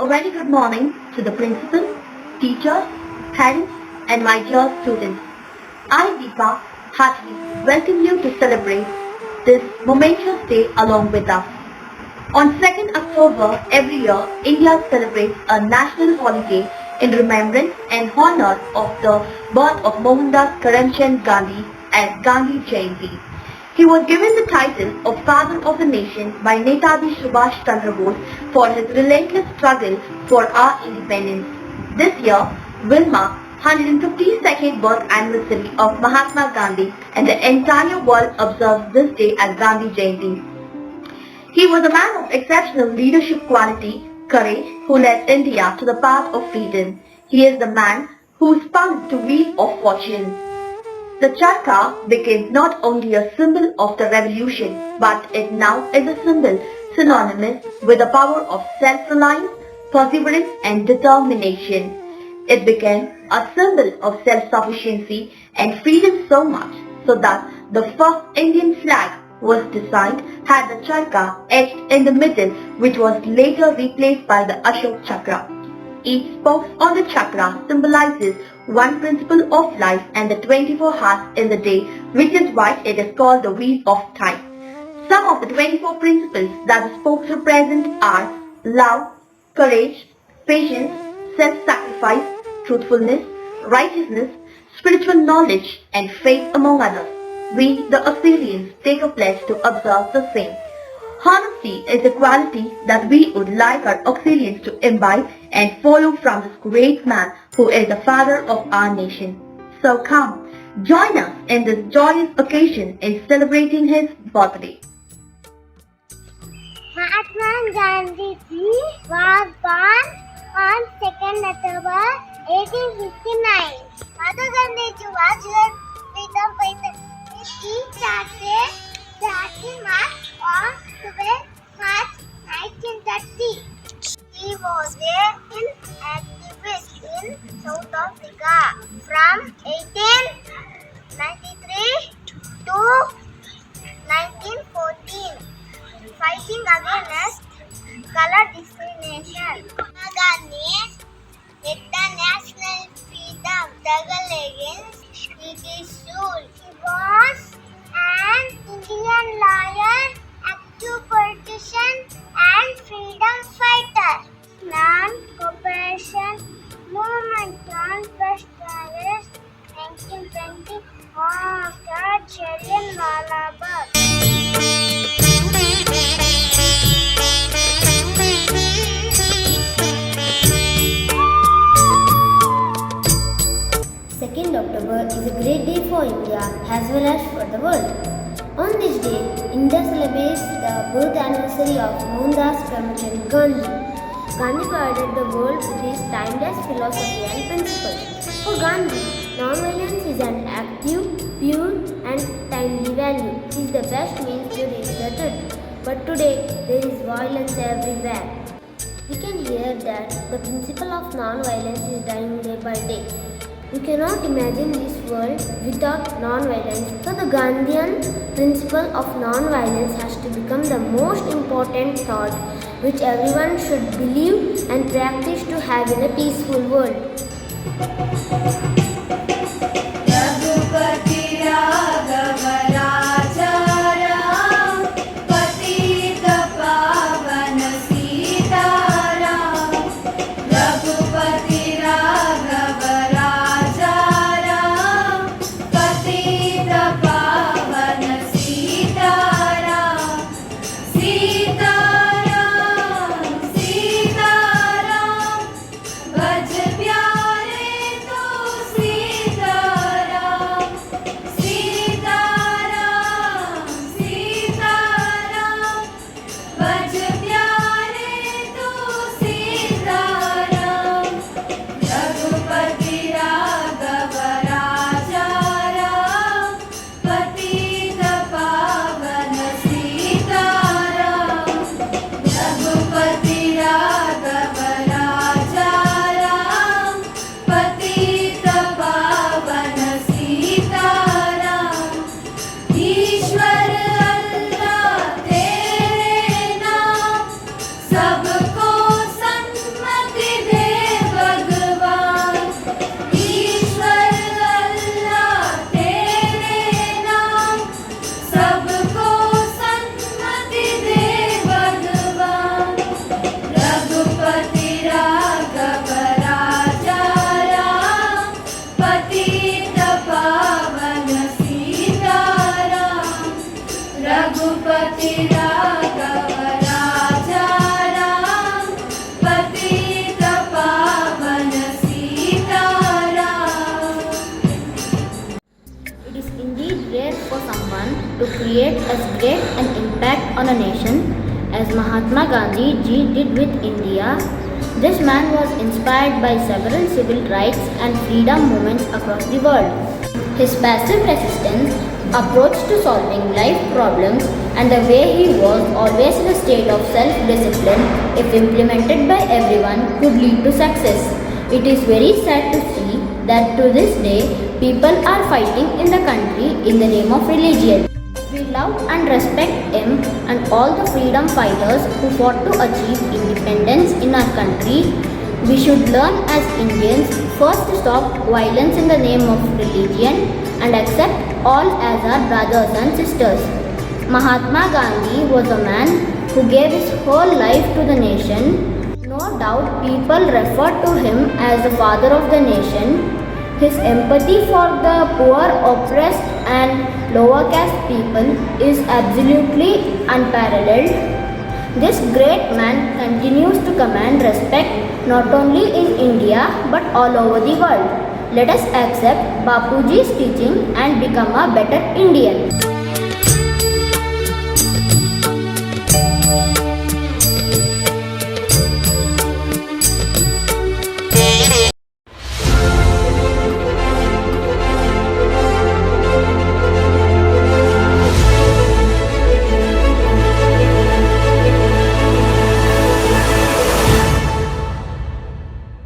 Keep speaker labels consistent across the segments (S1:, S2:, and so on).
S1: A very good morning to the principal, teachers, parents, and my dear students. I, Deepa, heartily welcome you to celebrate this momentous day along with us. On 2nd October every year, India celebrates a national holiday in remembrance and honor of the birth of Mohandas Karamchand Gandhi as Gandhi Jayanti. He was given the title of Father of the Nation by Netaji Subhash Chandra Bose for his relentless struggle for our independence. This year will mark 152nd birth anniversary of Mahatma Gandhi, and the entire world observes this day as Gandhi Jayanti. He was a man of exceptional leadership quality, courage, who led India to the path of freedom. He is the man who spun the wheel of fortune. The charkha became not only a symbol of the revolution, but it now is a symbol synonymous with the power of self-reliance, perseverance and determination. It became a symbol of self-sufficiency and freedom so much so that the first Indian flag was designed had the charkha etched in the middle, which was later replaced by the Ashok Chakra. Each spokes on the chakra symbolizes one principle of life and the 24 hours in the day, which is why it is called the Wheel of Time. Some of the 24 principles that the spokes represent are love, courage, patience, self-sacrifice, truthfulness, righteousness, spiritual knowledge, and faith among others. We, the Auxilians, take a pledge to observe the same. Honesty is a quality that we would like our Auxilians to imbibe and follow from this great man who is the father of our nation. So come, join us in this joyous occasion in celebrating his birthday.
S2: Mahatma Gandhi was born on 2nd October 1859. Mahatma Gandhi was freedom fighter. He started march on 12 March 1930. He was an activist in South Africa from 1893 to 1914, fighting against color discrimination. Mahatma Gandhi led the national freedom struggle against British rule. He was an Indian lawyer, active politician, and freedom fighter. Non-cooperation movement on 1st August 1920 after Jallianwala Bagh.
S3: October is a great day for India as well as for the world. On this day, India celebrates the birth anniversary of Mohandas Karamchand Gandhi. Gandhi provided the world with his timeless philosophy and principles. For Gandhi, non-violence is an active, pure and timely value. It is the best means to reach the truth. But today, there is violence everywhere. We can hear that the principle of non-violence is dying day by day. We cannot imagine this world without non-violence. So the Gandhian principle of non-violence has to become the most important thought which everyone should believe and practice to have in a peaceful world.
S4: Baj pyare to Raghupati Raghav राजा राम पतित पावन Sitaram.
S3: It is indeed rare for someone to create as great an impact on a nation as Mahatma Gandhi ji did with India. This man was inspired by several civil rights and freedom movements across the world. His passive resistance, approach to solving life problems, and the way he was always in a state of self-discipline, if implemented by everyone, could lead to success. It is very sad to see that to this day, people are fighting in the country in the name of religion. We love and respect him and all the freedom fighters who fought to achieve independence in our country. We should learn as Indians first to stop violence in the name of religion and accept all as our brothers and sisters. Mahatma Gandhi was a man who gave his whole life to the nation. No doubt people refer to him as the father of the nation. His empathy for the poor, oppressed and lower caste people is absolutely unparalleled. This great man continues to command respect not only in India but all over the world. Let us accept Bapuji's teaching and become a better Indian.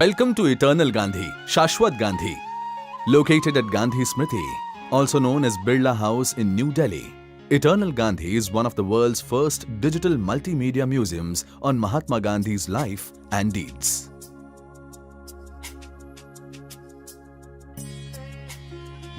S5: Welcome to Eternal Gandhi, Shashwat Gandhi, located at Gandhi Smriti, also known as Birla House in New Delhi. Eternal Gandhi is one of the world's first digital multimedia museums on Mahatma Gandhi's life and deeds.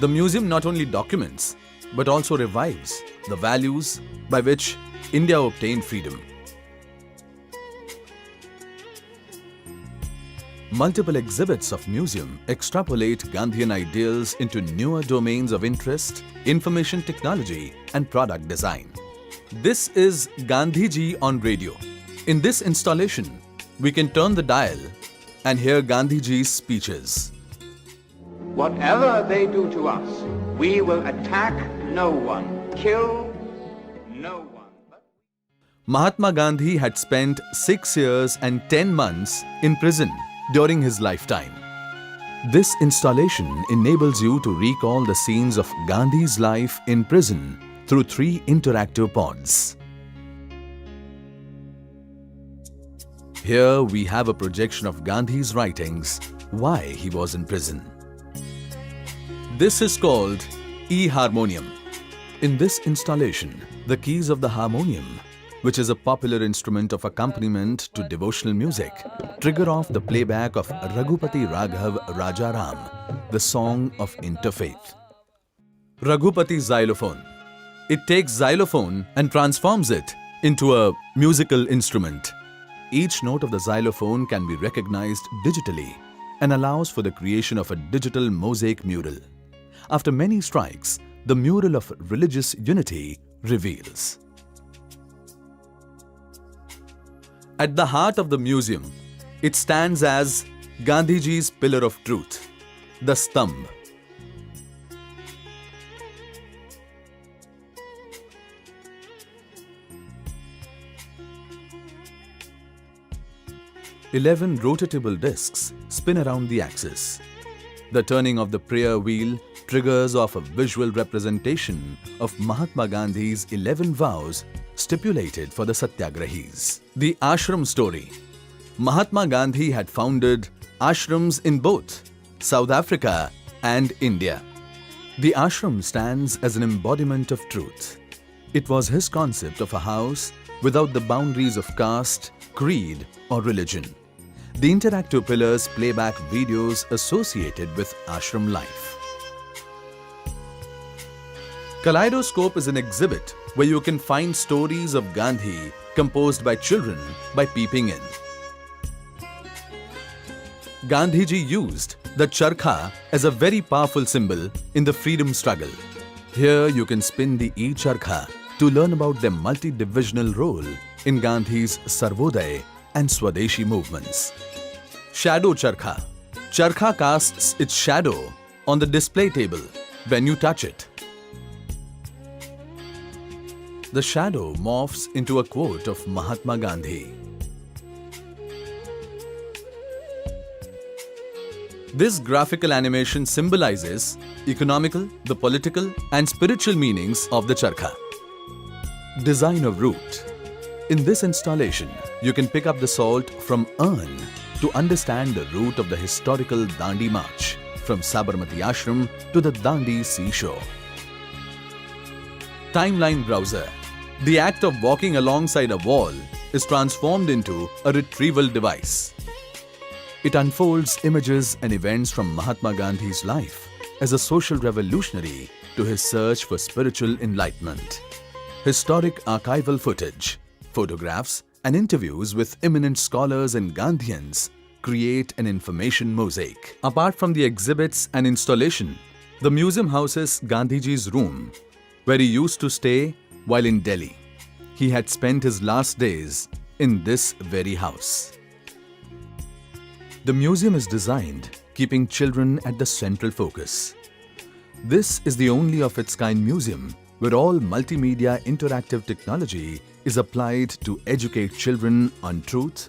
S5: The museum not only documents, but also revives the values by which India obtained freedom. Multiple exhibits of museum extrapolate Gandhian ideals into newer domains of interest, information technology and product design. This is Gandhiji on radio. In this installation, we can turn the dial and hear Gandhiji's speeches.
S6: Whatever they do to us, we will attack no one, kill no one.
S5: Mahatma Gandhi had spent 6 years and 10 months in prison during his lifetime. This installation enables you to recall the scenes of Gandhi's life in prison through 3 interactive pods. Here we have a projection of Gandhi's writings, why he was in prison. This is called E-Harmonium. In this installation, the keys of the harmonium, which is a popular instrument of accompaniment to devotional music, trigger off the playback of Raghupati Raghav Raja Ram, the song of interfaith. Raghupati Xylophone. It takes xylophone and transforms it into a musical instrument. Each note of the xylophone can be recognized digitally and allows for the creation of a digital mosaic mural. After many strikes, the mural of religious unity reveals. At the heart of the museum, it stands as Gandhiji's pillar of truth, the Stambh. Eleven rotatable discs spin around the axis. The turning of the prayer wheel triggers off a visual representation of Mahatma Gandhi's 11 vows stipulated for the Satyagrahis. The ashram story. Mahatma Gandhi had founded ashrams in both South Africa and India. The ashram stands as an embodiment of truth. It was his concept of a house without the boundaries of caste, creed or religion. The interactive pillars play back videos associated with ashram life. Kaleidoscope is an exhibit where you can find stories of Gandhi composed by children by peeping in. Gandhiji used the charkha as a very powerful symbol in the freedom struggle. Here you can spin the e-charkha to to learn about their multi-divisional role in Gandhi's Sarvodaya and Swadeshi movements. Shadow Charkha. Charkha casts its shadow on the display table when you touch it. The shadow morphs into a quote of Mahatma Gandhi. This graphical animation symbolizes economical, the political and spiritual meanings of the charkha. Design of route. In this installation, you can pick up the salt from urn to understand the route of the historical Dandi march from Sabarmati Ashram to the Dandi seashore. Timeline browser. The act of walking alongside a wall is transformed into a retrieval device. It unfolds images and events from Mahatma Gandhi's life as a social revolutionary to his search for spiritual enlightenment. Historic archival footage, photographs and interviews with eminent scholars and Gandhians create an information mosaic. Apart from the exhibits and installation, the museum houses Gandhiji's room, where he used to stay while in Delhi. He had spent his last days in this very house. The museum is designed keeping children at the central focus. This is the only of its kind museum where all multimedia interactive technology is applied to educate children on truth,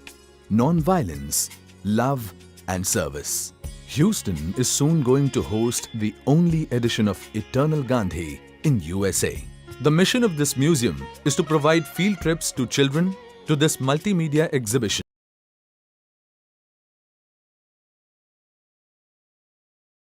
S5: non-violence, love and service. Houston is soon going to host the only edition of Eternal Gandhi in USA. The mission of this museum is to provide field trips to children to this multimedia exhibition.